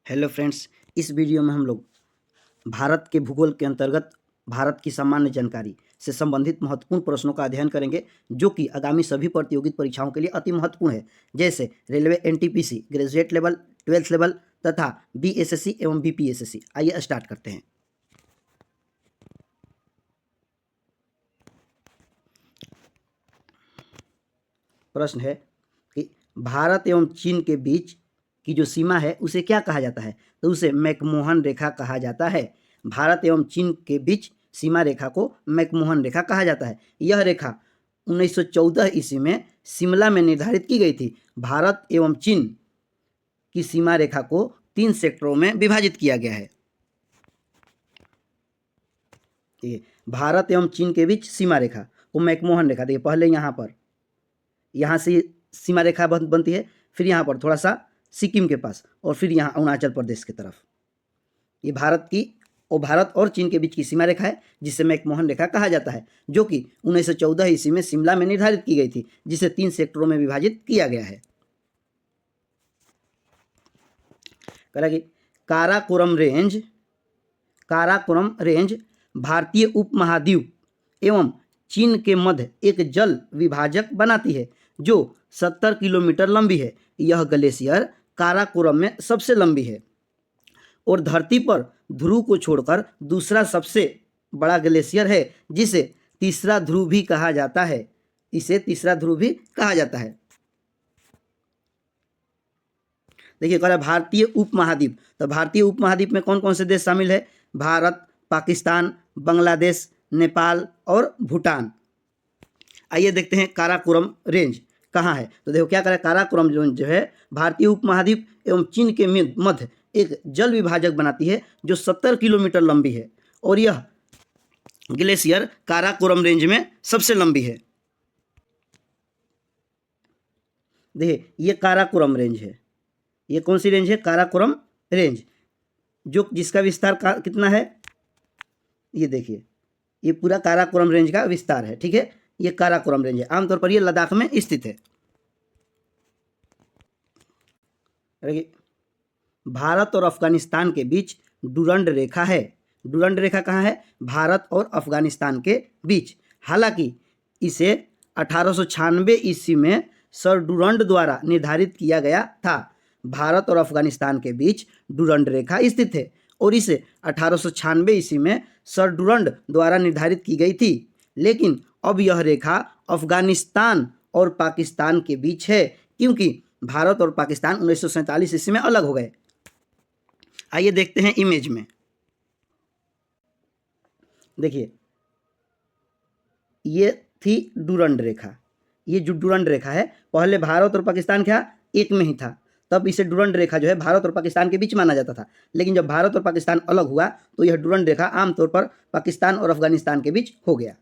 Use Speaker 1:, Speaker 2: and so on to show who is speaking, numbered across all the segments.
Speaker 1: Hello friends, इस video में हम लोग भारत के भूगोल के अंतर्गत भारत की सामान्य जानकारी से संबंधित महत्वपूर्ण प्रश्नों का अध्ययन करेंगे जो कि आगामी सभी प्रतियोगित परीक्षाओं के लिए अति महत्वपूर्ण है, जैसे railway NTPC, graduate level, 12th level तथा बीएसएससी एवं बीपीएसएससी। आइए स्टार्ट करते हैं। प्रश्न है कि भारत एवं चीन के बीच की जो सीमा है उसे क्या कहा जाता है? तो उसे मैकमोहन रेखा कहा जाता है। भारत एवं चीन के बीच सीमा रेखा को मैकमोहन रेखा कहा जाता है। यह रेखा 1914 ईस्वी में शिमला में निर्धारित की गई थी। भारत एवं चीन की सीमा रेखा को 3 सेक्टरों में विभाजित किया गया है। भारत एवं चीन के बीच सीमा रेखा को मैकमोहन रेखा, देखिए पहले यहाँ से सीमा रेखा बनती है, फिर यहाँ पर थोड़ा सा सिक्किम के पास और फिर यहाँ अरुणाचल प्रदेश की तरफ। ये भारत और चीन के बीच की सीमा रेखा है जिसे मैकमोहन रेखा कहा जाता है, जो कि 1914 ईस्वी में शिमला में निर्धारित की गई थी, जिसे 3 सेक्टरों में विभाजित किया गया है। काराकोरम रेंज भारतीय उपमहाद्वीप एवं चीन के मध्य एक जल विभाजक बनाती है जो 70 किलोमीटर लंबी है। यह ग्लेशियर काराकोरम में सबसे लंबी है और धरती पर ध्रुव को छोड़कर दूसरा सबसे बड़ा ग्लेशियर है, जिसे तीसरा ध्रुव भी कहा जाता है। देखिए कह रहा है भारतीय उपमहाद्वीप, तो भारतीय उपमहाद्वीप में कौन कौन से देश शामिल है? भारत, पाकिस्तान, बांग्लादेश, नेपाल और भूटान। आइए देखते हैं काराकोरम रेंज कहाँ है। तो देखो क्या करें, काराकोरम जो है भारतीय उपमहाद्वीप एवं चीन के मध्य एक जल विभाजक बनाती है जो 70 किलोमीटर लंबी है और यह ग्लेशियर काराकोरम रेंज में सबसे लंबी है। देखिए ये काराकोरम रेंज है। ये कौन सी रेंज है? काराकोरम रेंज, जो जिसका विस्तार कितना है? ये देखिए ये पूरा काराकोरम रेंज का विस्तार है। ठीक है, ये काराकोरम रेंज है। आमतौर पर ये लद्दाख में स्थित है। भारत और अफगानिस्तान के बीच डुरंड रेखा है। डुरंड रेखा कहाँ है? भारत और अफगानिस्तान के बीच। हालांकि इसे 1896 ईस्वी में सर डुरंड द्वारा निर्धारित किया गया था। भारत और अफगानिस्तान के बीच डुरंड रेखा स्थित है और इसे 1896 ईस्वी में सर डुरंड द्वारा निर्धारित की गई थी, लेकिन अब यह रेखा अफगानिस्तान और पाकिस्तान के बीच है क्योंकि भारत और पाकिस्तान 1947 ईस्वी में अलग हो गए। आइए देखते हैं इमेज में। देखिए ये थी डुरंड रेखा। ये जो डुरंड रेखा है, पहले भारत और पाकिस्तान क्या एक में ही था, तब इसे डुरंड रेखा जो है भारत और पाकिस्तान के बीच माना जाता था। लेकिन जब भारत और पाकिस्तान अलग हुआ तो यह डुरंड रेखा आमतौर पर पाकिस्तान और अफगानिस्तान के बीच हो गया।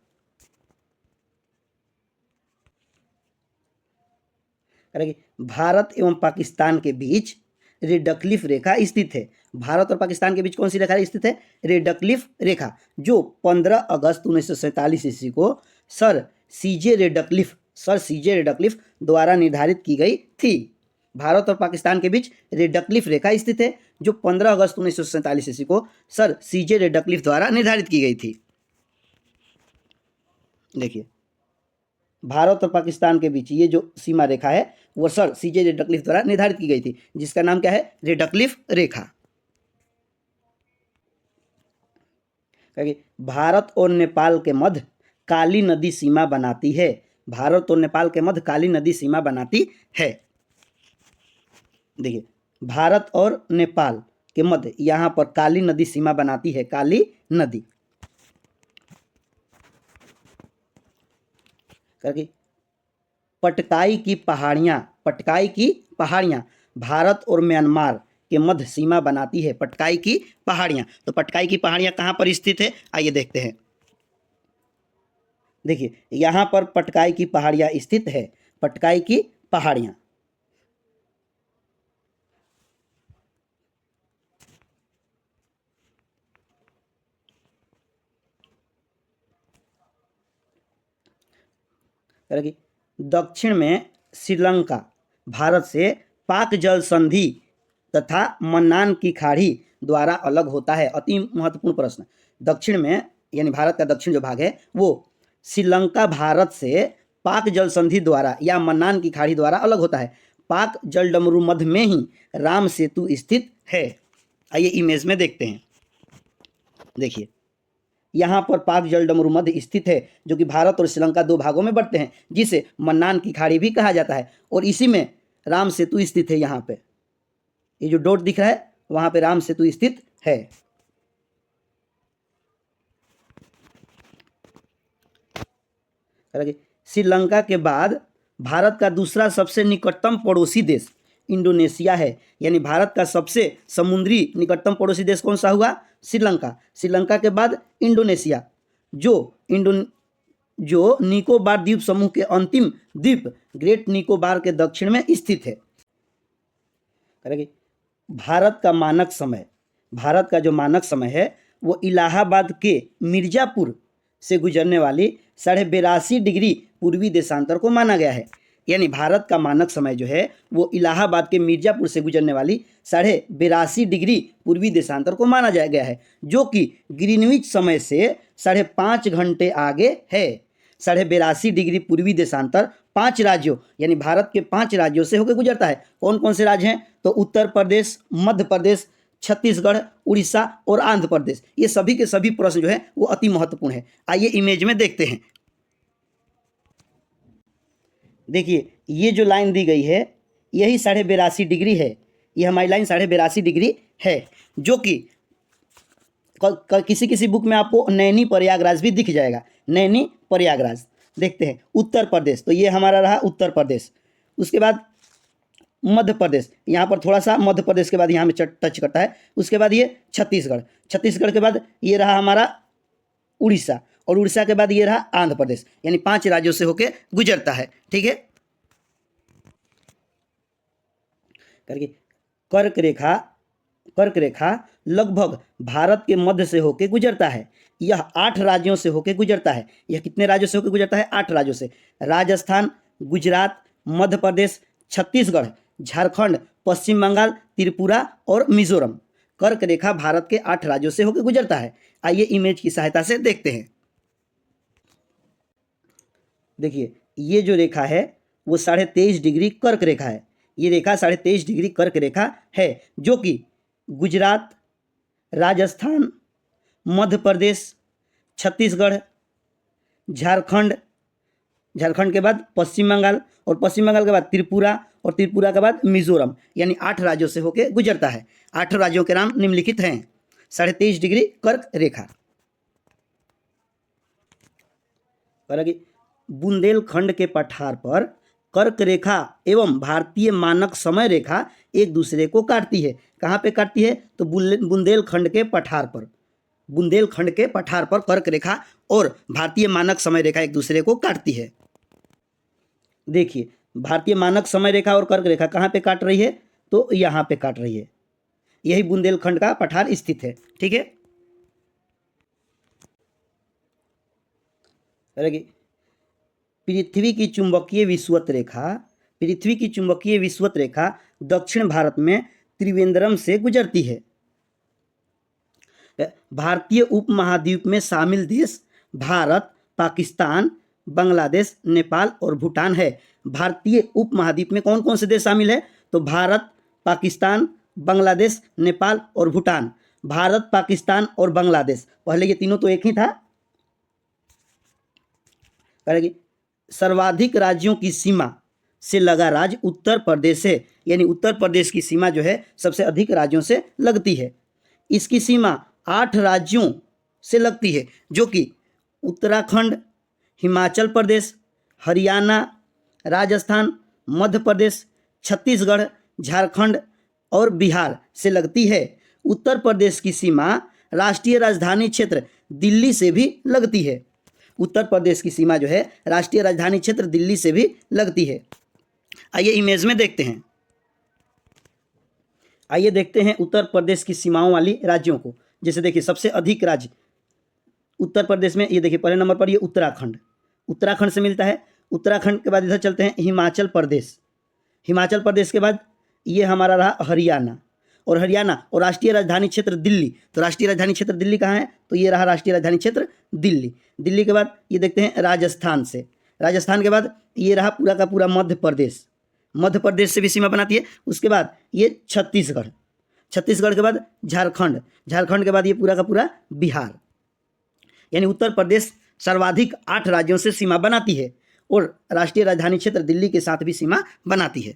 Speaker 1: भारत एवं पाकिस्तान के बीच रेडक्लिफ रेखा स्थित है। भारत और पाकिस्तान के बीच कौन सी रेखा स्थित है? रेडक्लिफ रेखा, जो 15 अगस्त 1947 ईस्वी को सर सीजे रेडक्लिफ द्वारा निर्धारित की गई थी। भारत और पाकिस्तान के बीच रेडक्लिफ रेखा स्थित है जो 15 अगस्त 1947 ईस्वी को सर सीजे रेडक्लिफ द्वारा निर्धारित की गई थी। देखिए भारत और पाकिस्तान के बीच ये जो सीमा रेखा है वो सर सीजे रेडक्लिफ द्वारा निर्धारित की गई थी, जिसका नाम क्या है? रेडक्लिफ रेखा। भारत और नेपाल के मध्य काली नदी सीमा बनाती है। भारत और नेपाल के मध्य काली नदी सीमा बनाती है। देखिए भारत और नेपाल के मध्य यहाँ पर काली नदी सीमा बनाती है। काली नदी पटकाई की पहाड़ियाँ भारत और म्यांमार के मध्य सीमा बनाती है। पटकाई की पहाड़ियाँ, तो पटकाई की पहाड़ियाँ कहाँ पर स्थित है? आइए देखते हैं। देखिए यहाँ पर पटकाई की पहाड़ियाँ स्थित है। पटकाई की पहाड़ियाँ दक्षिण में श्रीलंका भारत से पाक जल संधि तथा मन्नान की खाड़ी द्वारा अलग होता है। अति महत्वपूर्ण प्रश्न। दक्षिण में यानी भारत का दक्षिण जो भाग है वो श्रीलंका भारत से पाक जल संधि द्वारा या मन्नान की खाड़ी द्वारा अलग होता है। पाक जलडमरू मध्य में ही राम सेतु स्थित है। आइए इमेज में देखते हैं। देखिए यहाँ पर पाक जलडमरू मध्य स्थित है जो कि भारत और श्रीलंका दो भागों में बढ़ते हैं, जिसे मन्नान की खाड़ी भी कहा जाता है। और इसी में राम सेतु स्थित है। यहाँ पे ये जो डॉट दिख रहा है वहां पे राम सेतु स्थित है। श्रीलंका के बाद भारत का दूसरा सबसे निकटतम पड़ोसी देश इंडोनेशिया है। यानी भारत का सबसे समुद्री निकटतम पड़ोसी देश कौन सा हुआ? श्रीलंका। श्रीलंका के बाद इंडोनेशिया जो निकोबार द्वीप समूह के अंतिम द्वीप ग्रेट निकोबार के दक्षिण में स्थित है। भारत का जो मानक समय है वो इलाहाबाद के मिर्जापुर से गुजरने वाली 82.5 डिग्री पूर्वी देशांतर को माना गया है। यानी भारत का मानक समय जो है वो इलाहाबाद के मिर्जापुर से गुजरने वाली 82.5 डिग्री पूर्वी देशांतर को माना गया है, जो कि ग्रीनविच समय से 5.5 घंटे आगे है। 82.5 डिग्री पूर्वी देशांतर 5 राज्यों यानी भारत के 5 राज्यों से होकर गुजरता है। कौन कौन से राज्य हैं? तो उत्तर प्रदेश, मध्य प्रदेश, छत्तीसगढ़, उड़ीसा और आंध्र प्रदेश। ये सभी के सभी प्रश्न जो है वो अति महत्वपूर्ण है। आइए इमेज में देखते हैं। देखिए ये जो लाइन दी गई है यही 82.5 डिग्री है। ये हमारी लाइन 82.5 डिग्री है, जो कि किसी किसी बुक में आपको नैनी प्रयागराज भी दिख जाएगा। नैनी प्रयागराज देखते हैं। उत्तर प्रदेश, तो ये हमारा रहा उत्तर प्रदेश। उसके बाद मध्य प्रदेश, यहाँ पर थोड़ा सा मध्य प्रदेश के बाद यहाँ में टच करता है। उसके बाद ये छत्तीसगढ़, छत्तीसगढ़ के बाद ये रहा हमारा उड़ीसा, और उड़ीसा के बाद ये रहा आंध्र प्रदेश। यानी 5 राज्यों से होकर गुजरता है। ठीक है। करके कर्क रेखा लगभग भारत के मध्य से होकर गुजरता है। यह 8 राज्यों से होकर गुजरता है। यह कितने राज्यों से होकर गुजरता है? 8 राज्यों से। राजस्थान, गुजरात, मध्य प्रदेश, छत्तीसगढ़, झारखंड, पश्चिम बंगाल, त्रिपुरा और मिजोरम। कर्क रेखा भारत के 8 राज्यों से होकर गुजरता है। आइए इमेज की सहायता से देखते हैं। देखिए ये जो रेखा है वो 23.5 डिग्री कर्क रेखा है। ये रेखा 23.5 डिग्री कर्क रेखा है, जो कि गुजरात, राजस्थान, मध्य प्रदेश, छत्तीसगढ़, झारखंड के बाद पश्चिम बंगाल, और पश्चिम बंगाल के बाद त्रिपुरा, और त्रिपुरा के बाद मिजोरम। यानी 8 राज्यों से होकर गुजरता है। 8 राज्यों के नाम निम्नलिखित हैं। 23.5 डिग्री कर्क रेखा। बुंदेलखंड के पठार पर कर्क रेखा एवं भारतीय मानक समय रेखा एक दूसरे को काटती है। कहाँ पे काटती है? तो बुंदेलखंड के पठार पर। बुंदेलखंड के पठार पर कर्क रेखा और भारतीय मानक समय रेखा एक दूसरे को काटती है। देखिए भारतीय मानक समय रेखा और कर्क रेखा कहाँ पे काट रही है? तो यहाँ पे काट रही है। यही बुंदेलखंड का पठार स्थित है। ठीक है। पृथ्वी की चुंबकीय विषुवत रेखा दक्षिण भारत में त्रिवेंद्रम से गुजरती है। भारतीय उपमहाद्वीप में शामिल देश भारत, पाकिस्तान, बांग्लादेश, नेपाल और भूटान है। भारतीय उपमहाद्वीप में कौन कौन से देश शामिल है? तो भारत, पाकिस्तान, बांग्लादेश, नेपाल और भूटान। भारत, पाकिस्तान और बांग्लादेश, पहले ये तीनों तो एक ही था। सर्वाधिक राज्यों की सीमा से लगा राज्य उत्तर प्रदेश है। यानी उत्तर प्रदेश की सीमा जो है सबसे अधिक राज्यों से लगती है। इसकी सीमा 8 राज्यों से लगती है, जो कि उत्तराखंड, हिमाचल प्रदेश, हरियाणा, राजस्थान, मध्य प्रदेश, छत्तीसगढ़, झारखंड और बिहार से लगती है। उत्तर प्रदेश की सीमा राष्ट्रीय राजधानी क्षेत्र दिल्ली से भी लगती है। उत्तर प्रदेश की सीमा जो है राष्ट्रीय राजधानी क्षेत्र दिल्ली से भी लगती है। आइए इमेज में देखते हैं। आइए देखते हैं उत्तर प्रदेश की सीमाओं वाली राज्यों को। जैसे देखिए सबसे अधिक राज्य उत्तर प्रदेश में, ये देखिए पहले नंबर पर ये उत्तराखंड से मिलता है। उत्तराखंड के बाद इधर चलते हैं हिमाचल प्रदेश। हिमाचल प्रदेश के बाद ये हमारा रहा हरियाणा। और हरियाणा और राष्ट्रीय राजधानी क्षेत्र दिल्ली। तो राष्ट्रीय राजधानी क्षेत्र दिल्ली कहाँ है? तो ये रहा राष्ट्रीय राजधानी क्षेत्र दिल्ली। दिल्ली के बाद ये देखते हैं राजस्थान से। राजस्थान के बाद ये रहा पूरा का पूरा मध्य प्रदेश। मध्य प्रदेश से भी सीमा बनाती है। उसके बाद ये छत्तीसगढ़। छत्तीसगढ़ के बाद झारखंड। झारखंड के बाद ये पूरा का पूरा बिहार। यानी उत्तर प्रदेश सर्वाधिक 8 राज्यों से सीमा बनाती है और राष्ट्रीय राजधानी क्षेत्र दिल्ली के साथ भी सीमा बनाती है।